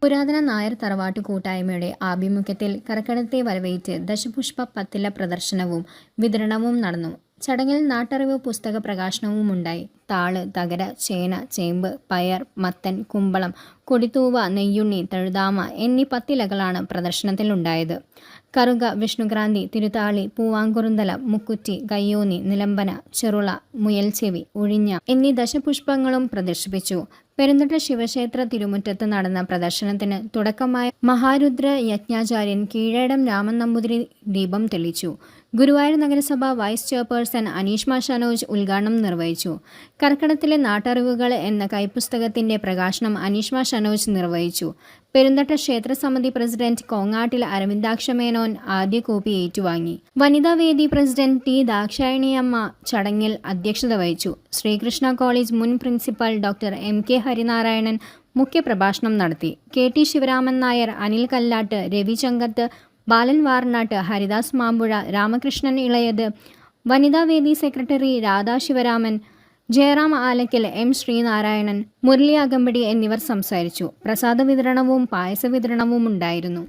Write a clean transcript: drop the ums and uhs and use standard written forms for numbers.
പുരാതന നായർ തറവാട്ടു കൂട്ടായ്മയുടെ ആഭിമുഖ്യത്തിൽ കർക്കിടകത്തെ വരവേറ്റ് ദശപുഷ്പ പത്തില പ്രദർശനവും വിതരണവും നടന്നു. ചടങ്ങിൽ നാട്ടറിവ് പുസ്തക പ്രകാശനവും ഉണ്ടായി. താള്, തകര, ചേന, ചേമ്പ്, പയർ, മത്തൻ, കുമ്പളം, കൊടിത്തൂവ, നെയ്യുണ്ണി, തഴുതാമ എന്നീ പത്തിലകളാണ് പ്രദർശനത്തിലുണ്ടായത്. കറുക, വിഷ്ണുക്രാന്തി, തിരുതാളി, പൂവാങ്കുറുന്തല, മുക്കുറ്റി, കയ്യോന്നി, നിലമ്പന, ചെറുള, മുയൽച്ചെവി, ഉഴിഞ്ഞ എന്നീ ദശപുഷ്പങ്ങളും പ്രദർശിപ്പിച്ചു. പെരുന്തട്ട ശിവക്ഷേത്ര തിരുമുറ്റത്ത് നടന്ന പ്രദർശനത്തിന് തുടക്കമായ മഹാരുദ്ര യജ്ഞാചാര്യൻ കീഴേടം രാമൻ നമ്പൂതിരി ദീപം തെളിച്ചു. ഗുരുവായൂർ നഗരസഭ വൈസ് ചെയർപേഴ്സൺ അനീഷ്മ ഷനോജ് ഉദ്ഘാടനം നിർവഹിച്ചു. കർക്കിടകത്തിലെ നാട്ടറിവുകൾ എന്ന കൈപ്പുസ്തകത്തിന്റെ പ്രകാശനം അനീഷ്മ ഷനോജ് നിർവഹിച്ചു. പെരുന്തട്ട ക്ഷേത്രസമിതി പ്രസിഡന്റ് കോങ്ങാട്ടിൽ അരവിന്ദാക്ഷ മേനോൻ ആദ്യ കോപ്പി ഏറ്റുവാങ്ങി. വനിതാവേദി പ്രസിഡന്റ് ടി ദാക്ഷായണിയമ്മ ചടങ്ങിൽ അധ്യക്ഷത വഹിച്ചു. ശ്രീകൃഷ്ണ കോളേജ് മുൻ principal doctor M K Harinarayanan മുഖ്യപ്രഭാഷണം നടത്തി. കെ ടി ശിവരാമൻ നായർ, അനിൽ കല്ലാട്ട്, രവി ചങ്കത്ത്, ബാലൻ വാർനാട്ട്, ഹരിദാസ് മാമ്പുഴ, രാമകൃഷ്ണൻ ഇളയത്, വനിതാവേദി സെക്രട്ടറി രാധാ ശിവരാമൻ, ജയറാം ആലക്കൽ, എം ശ്രീനാരായണൻ, മുരളി അകമ്പടി എന്നിവർ സംസാരിച്ചു. പ്രസാദ വിതരണവും പായസ വിതരണവും ഉണ്ടായിരുന്നു.